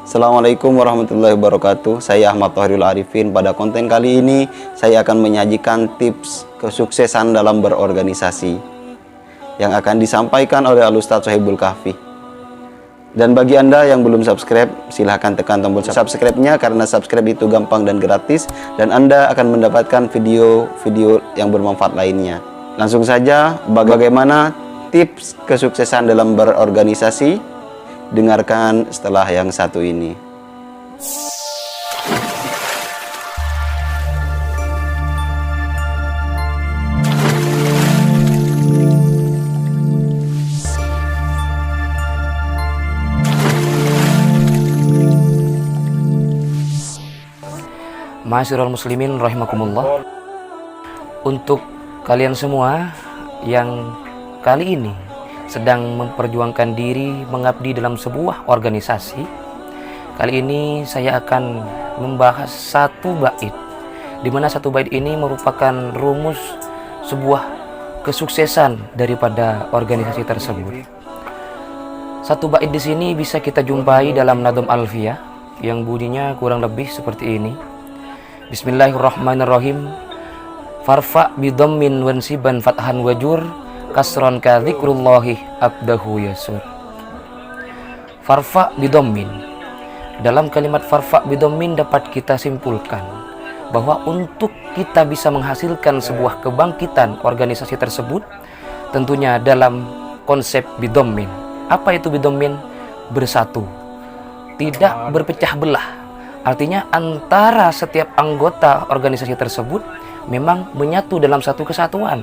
Assalamualaikum warahmatullahi wabarakatuh. Saya Ahmad Thohirul Arifin. Pada konten kali ini saya akan menyajikan tips kesuksesan dalam berorganisasi yang akan disampaikan oleh Al-Ustadz Sohibul Kahfi. Dan bagi Anda yang belum subscribe, silahkan tekan tombol subscribe-nya karena subscribe itu gampang dan gratis, dan Anda akan mendapatkan video-video yang bermanfaat lainnya. Langsung saja, bagaimana tips kesuksesan dalam berorganisasi? Dengarkan setelah yang satu ini. Ma'asyiral muslimin rahimakumullah. Untuk kalian semua yang kali ini sedang memperjuangkan diri mengabdi dalam sebuah organisasi, kali ini saya akan membahas satu bait, di mana satu bait ini merupakan rumus sebuah kesuksesan daripada organisasi tersebut. Satu bait di sini bisa kita jumpai dalam Nadhum Alfiyah yang bunyinya kurang lebih seperti ini. Bismillahirrahmanirrahim. Farfa bidhammin wansiban fathan wajur kasron ka dzikrullahi abdahu yasur. Farfa bidhammin. Dalam kalimat farfa bidhammin dapat kita simpulkan bahwa untuk kita bisa menghasilkan sebuah kebangkitan organisasi tersebut, tentunya dalam konsep bidhammin. Apa itu bidhammin? Bersatu, tidak berpecah belah. Artinya antara setiap anggota organisasi tersebut memang menyatu dalam satu kesatuan,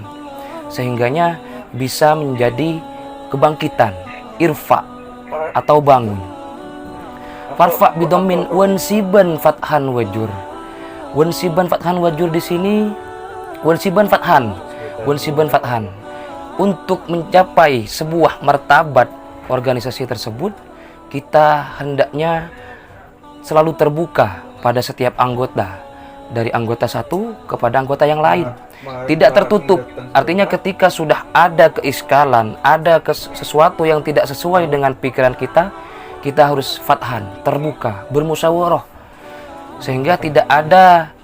sehingganya bisa menjadi kebangkitan, irfa atau bangun. Farfa bidhammin wansiban fathan wajur. Wansiban fathan wajur di sini wansiban fathan. Untuk mencapai sebuah martabat organisasi tersebut, kita hendaknya selalu terbuka pada setiap anggota, dari anggota satu kepada anggota yang lain, tidak tertutup. Artinya ketika sudah ada keiskalan, ada sesuatu yang tidak sesuai dengan pikiran kita, kita harus fathan, terbuka, bermusyawarah, sehingga tidak ada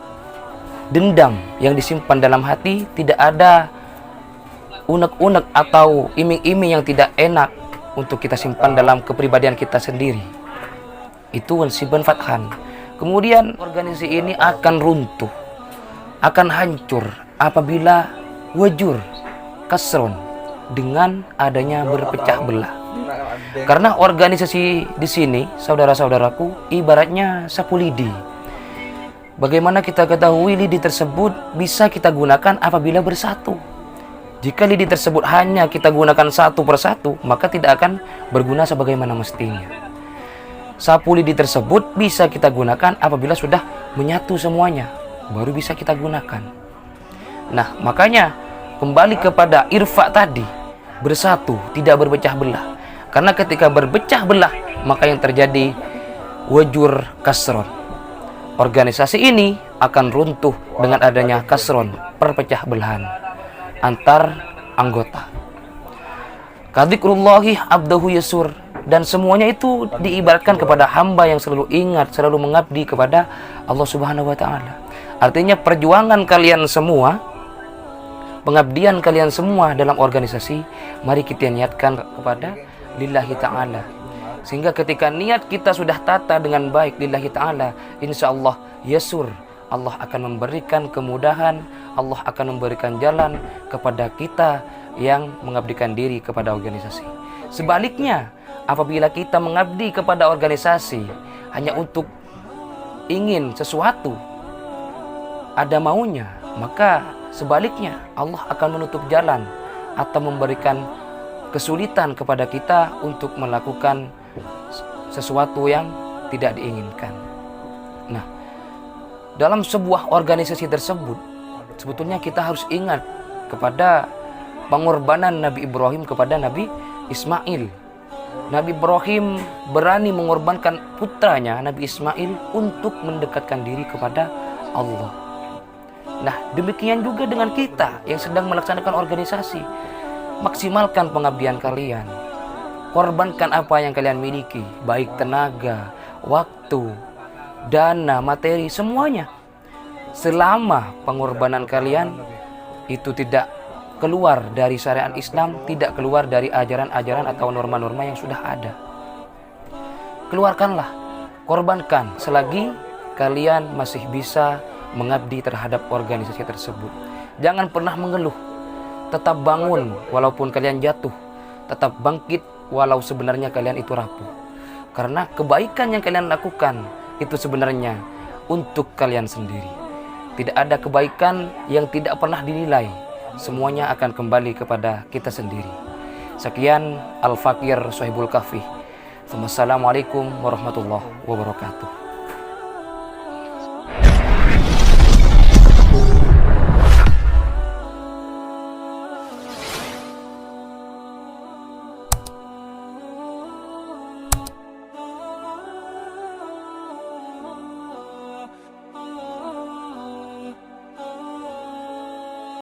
dendam yang disimpan dalam hati, tidak ada unek-unek atau iming-iming yang tidak enak untuk kita simpan dalam kepribadian kita sendiri. Itu wansiban fathan. Kemudian organisasi ini akan runtuh, akan hancur apabila wajur, kasron, dengan adanya berpecah belah. Karena organisasi di sini, saudara-saudaraku, ibaratnya sapu lidi. Bagaimana kita ketahui lidi tersebut bisa kita gunakan apabila bersatu. Jika lidi tersebut hanya kita gunakan satu persatu, maka tidak akan berguna sebagaimana mestinya. Sapu lidi tersebut bisa kita gunakan apabila sudah menyatu semuanya, baru bisa kita gunakan. Nah, makanya kembali kepada irfa tadi, bersatu, tidak berpecah belah. Karena ketika berpecah belah, maka yang terjadi wajur kasron. Organisasi ini akan runtuh dengan adanya kasron, perpecah belahan antar anggota. Kadzikrullahi abdahu yasur. Dan semuanya itu diibaratkan kepada hamba yang selalu ingat, selalu mengabdi kepada Allah Subhanahu wa Ta'ala. Artinya perjuangan kalian semua, pengabdian kalian semua dalam organisasi, mari kita niatkan kepada lillahi ta'ala. Sehingga ketika niat kita sudah tata dengan baik lillahi ta'ala, insya Allah yasur, Allah akan memberikan kemudahan, Allah akan memberikan jalan kepada kita yang mengabdikan diri kepada organisasi. Sebaliknya, apabila kita mengabdi kepada organisasi hanya untuk ingin sesuatu, ada maunya, maka sebaliknya Allah akan menutup jalan atau memberikan kesulitan kepada kita untuk melakukan sesuatu yang tidak diinginkan. Nah, dalam sebuah organisasi tersebut, sebetulnya kita harus ingat kepada pengorbanan Nabi Ibrahim kepada Nabi Ismail. Nabi Ibrahim berani mengorbankan putranya Nabi Ismail untuk mendekatkan diri kepada Allah. Nah, demikian juga dengan kita yang sedang melaksanakan organisasi. Maksimalkan pengabdian kalian. Korbankan apa yang kalian miliki, baik tenaga, waktu, dana, materi, semuanya. Selama pengorbanan kalian itu tidak keluar dari syariat Islam, tidak keluar dari ajaran-ajaran atau norma-norma yang sudah ada, keluarkanlah, korbankan selagi kalian masih bisa mengabdi terhadap organisasi tersebut. Jangan pernah mengeluh, tetap bangun walaupun kalian jatuh, tetap bangkit walau sebenarnya kalian itu rapuh. Karena kebaikan yang kalian lakukan itu sebenarnya untuk kalian sendiri. Tidak ada kebaikan yang tidak pernah dinilai. Semuanya akan kembali kepada kita sendiri. Sekian Al-Fakir Sohibul Kahfi. Wassalamualaikum warahmatullahi wabarakatuh.